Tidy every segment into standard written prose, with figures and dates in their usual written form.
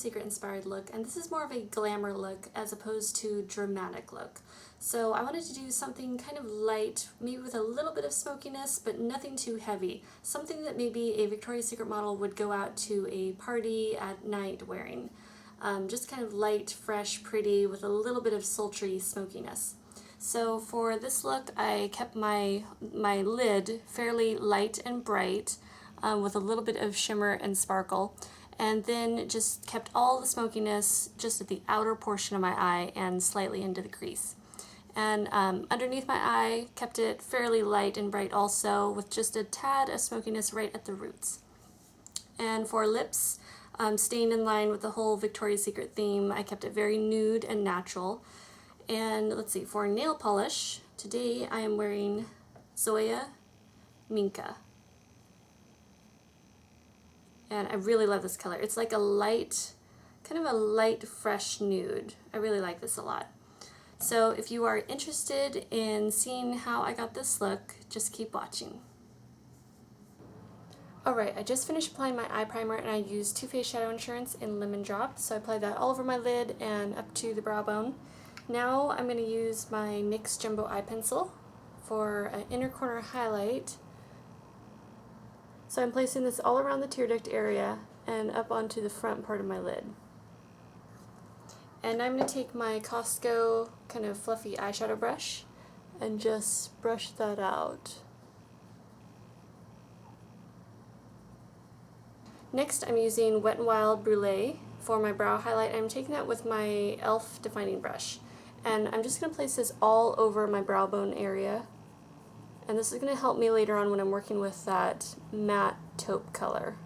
Secret inspired look, and this is more of a glamour look as opposed to dramatic look. So I wanted to do something kind of light, maybe with a little bit of smokiness, but nothing too heavy. Something that maybe a Victoria's Secret model would go out to a party at night wearing. Just kind of light, fresh, pretty, with a little bit of sultry smokiness. So for this look, I kept my lid fairly light and bright, with a little bit of shimmer and sparkle, and then just kept all the smokiness just at the outer portion of my eye and slightly into the crease. And underneath my eye, kept it fairly light and bright also, with just a tad of smokiness right at the roots. And for lips, staying in line with the whole Victoria's Secret theme, I kept it very nude and natural. And let's see, for nail polish, today I am wearing Zoya Minka. And I really love this color. It's like a light, kind of a light, fresh nude. I really like this a lot. So if you are interested in seeing how I got this look, just keep watching. Alright, I just finished applying my eye primer and I used Too Faced Shadow Insurance in Lemon Drop. So I applied that all over my lid and up to the brow bone. Now I'm going to use my NYX Jumbo Eye Pencil for an inner corner highlight. So I'm placing this all around the tear duct area and up onto the front part of my lid. And I'm going to take my Costco kind of fluffy eyeshadow brush and just brush that out. Next I'm using Wet n Wild Brûlée for my brow highlight. I'm taking that with my e.l.f. defining brush. And I'm just going to place this all over my brow bone area. And this is going to help me later on when I'm working with that matte taupe color,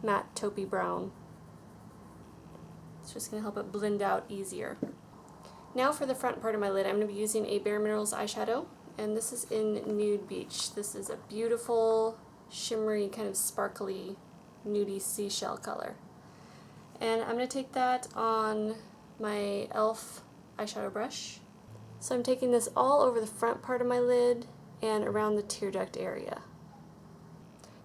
matte taupey brown. It's just going to help it blend out easier. Now for the front part of my lid, I'm going to be using a Bare Minerals eyeshadow, and this is in Nude Beach. This is a beautiful, shimmery, kind of sparkly, nudie seashell color. And I'm going to take that on my e.l.f. eyeshadow brush. So I'm taking this all over the front part of my lid and around the tear duct area.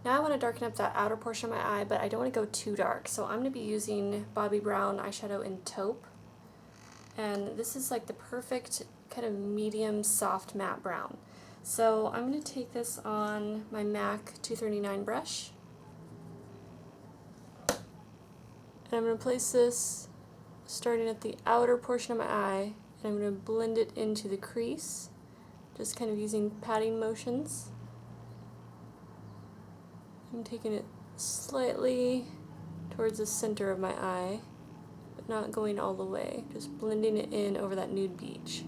Now I want to darken up that outer portion of my eye, but I don't want to go too dark, so I'm going to be using Bobbi Brown eyeshadow in taupe. And this is like the perfect kind of medium soft matte brown. So I'm going to take this on my MAC 239 brush. And I'm going to place this starting at the outer portion of my eye, and I'm going to blend it into the crease. Just kind of using patting motions. I'm taking it slightly towards the center of my eye, but not going all the way. Just blending it in over that nude beach.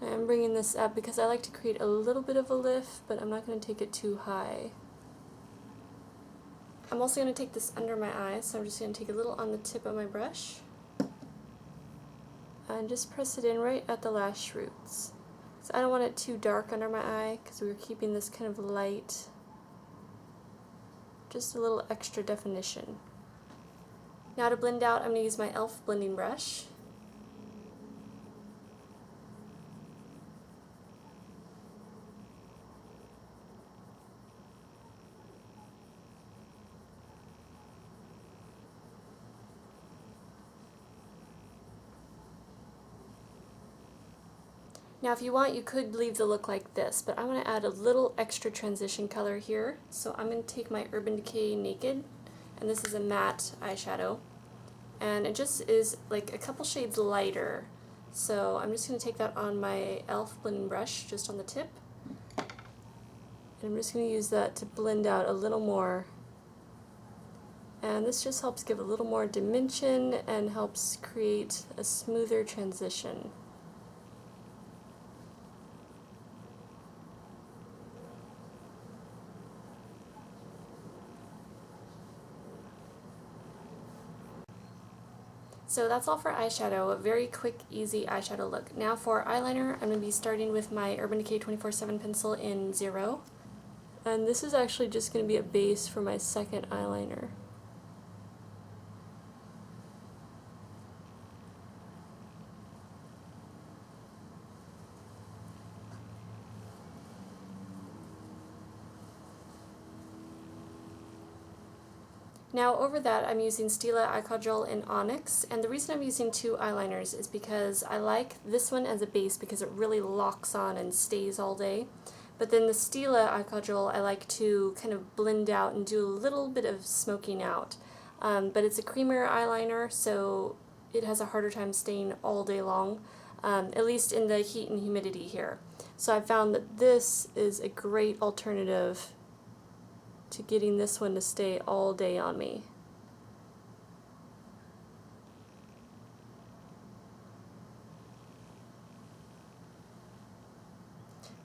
I'm bringing this up because I like to create a little bit of a lift, but I'm not going to take it too high. I'm also going to take this under my eye, so I'm just going to take a little on the tip of my brush and just press it in right at the lash roots. So I don't want it too dark under my eye because we were keeping this kind of light, just a little extra definition. Now to blend out, I'm going to use my e.l.f. blending brush. Now if you want, you could leave the look like this, but I want to add a little extra transition color here. So I'm going to take my Urban Decay Naked, and this is a matte eyeshadow, and it just is like a couple shades lighter. So I'm just going to take that on my e.l.f. blending brush, just on the tip, and I'm just going to use that to blend out a little more. And this just helps give a little more dimension and helps create a smoother transition. So that's all for eyeshadow, a very quick, easy eyeshadow look. Now for eyeliner, I'm going to be starting with my Urban Decay 24/7 pencil in 0. And this is actually just going to be a base for my second eyeliner. Now over that, I'm using Stila Eye Kajal in Onyx, and the reason I'm using two eyeliners is because I like this one as a base because it really locks on and stays all day. But then the Stila Eye Kajal I like to kind of blend out and do a little bit of smoking out. But it's a creamier eyeliner, so it has a harder time staying all day long, at least in the heat and humidity here. So I found that this is a great alternative to getting this one to stay all day on me.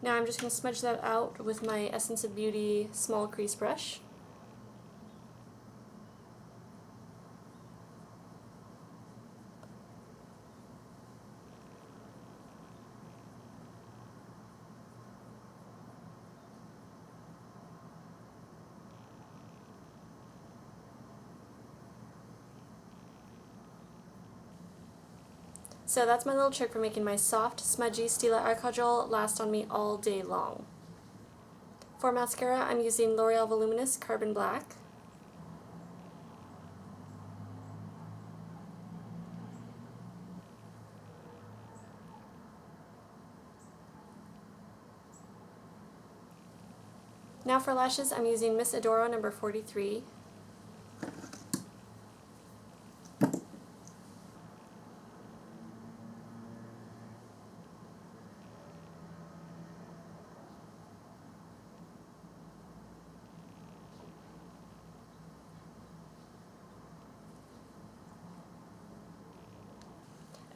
Now I'm just going to smudge that out with my Essence of Beauty small crease brush. So that's my little trick for making my soft, smudgy Stila Eye Kajal last on me all day long. For mascara, I'm using L'Oreal Voluminous Carbon Black. Now for lashes, I'm using Miss Adoro number 43.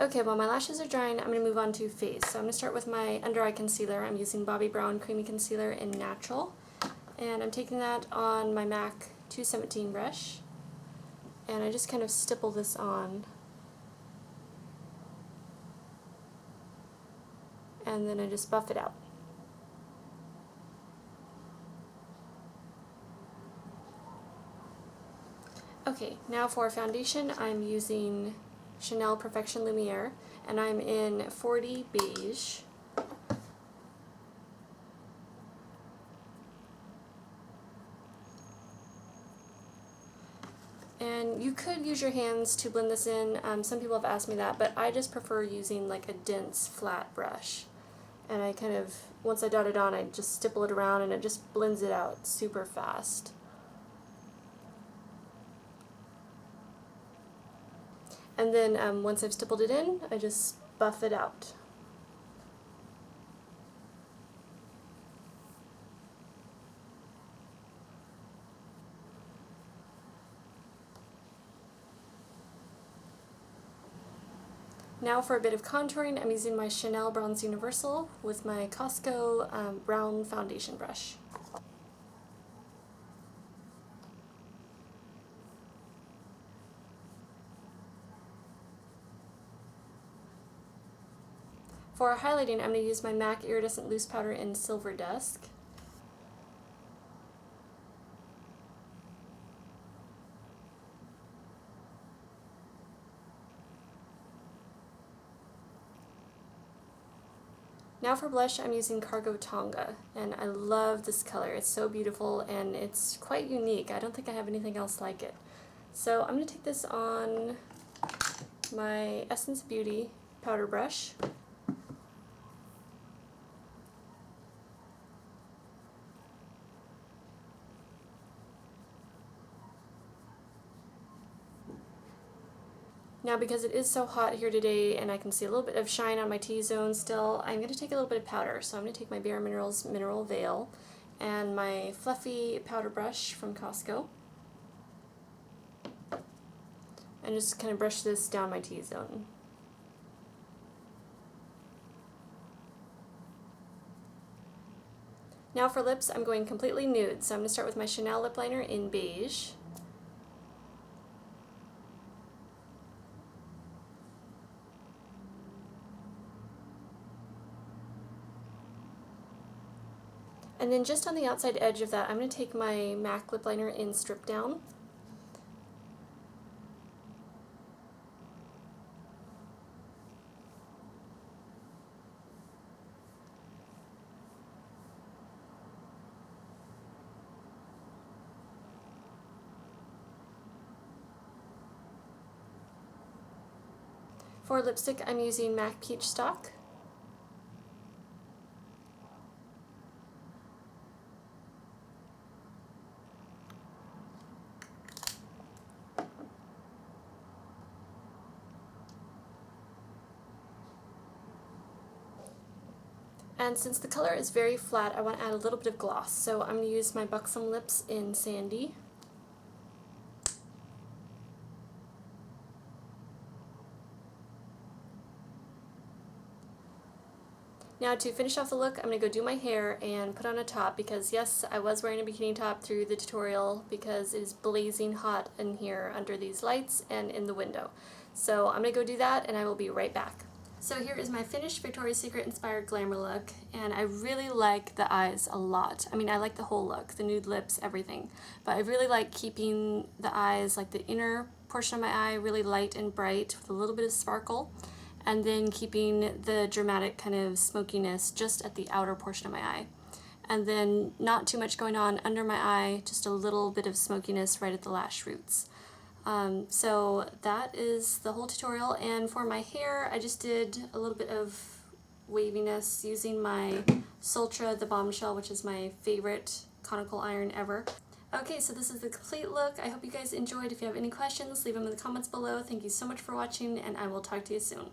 Okay, while my lashes are drying, I'm going to move on to face. So I'm going to start with my under eye concealer. I'm using Bobbi Brown Creamy Concealer in Natural. And I'm taking that on my MAC 217 brush. And I just kind of stipple this on. And then I just buff it out. Okay, now for foundation, I'm using Chanel Perfection Lumiere, and I'm in 40 Beige. And you could use your hands to blend this in. Some people have asked me that, but I just prefer using like a dense flat brush. And I kind of, once I dot it on, I just stipple it around and it just blends it out super fast. And then once I've stippled it in, I just buff it out. Now for a bit of contouring, I'm using my Chanel Bronze Universal with my Costco brown foundation brush. For highlighting, I'm going to use my MAC Iridescent Loose Powder in Silver Dusk. Now for blush, I'm using Cargo Tonga, and I love this color. It's so beautiful and it's quite unique. I don't think I have anything else like it. So I'm going to take this on my Essence Beauty powder brush. Now because it is so hot here today and I can see a little bit of shine on my T-zone still, I'm going to take a little bit of powder. So I'm going to take my Bare Minerals Mineral Veil and my fluffy powder brush from Costco and just kind of brush this down my T-zone. Now for lips, I'm going completely nude. So I'm going to start with my Chanel lip liner in Beige. And then just on the outside edge of that, I'm going to take my MAC lip liner in Strip Down. For lipstick, I'm using MAC Peach Stock. And since the color is very flat, I want to add a little bit of gloss. So I'm going to use my Buxom Lips in Sandy. Now to finish off the look, I'm going to go do my hair and put on a top because yes, I was wearing a bikini top through the tutorial because it is blazing hot in here under these lights and in the window. So I'm going to go do that and I will be right back. So here is my finished Victoria's Secret inspired glamour look, and I really like the eyes a lot. I mean, I like the whole look, the nude lips, everything, but I really like keeping the eyes, like the inner portion of my eye, really light and bright with a little bit of sparkle, and then keeping the dramatic kind of smokiness just at the outer portion of my eye. And then not too much going on under my eye, just a little bit of smokiness right at the lash roots. So that is the whole tutorial, and for my hair I just did a little bit of waviness using my Sultra the Bombshell, which is my favorite conical iron ever. Okay, so this is the complete look. I hope you guys enjoyed. If you have any questions, leave them in the comments below. Thank you so much for watching, and I will talk to you soon.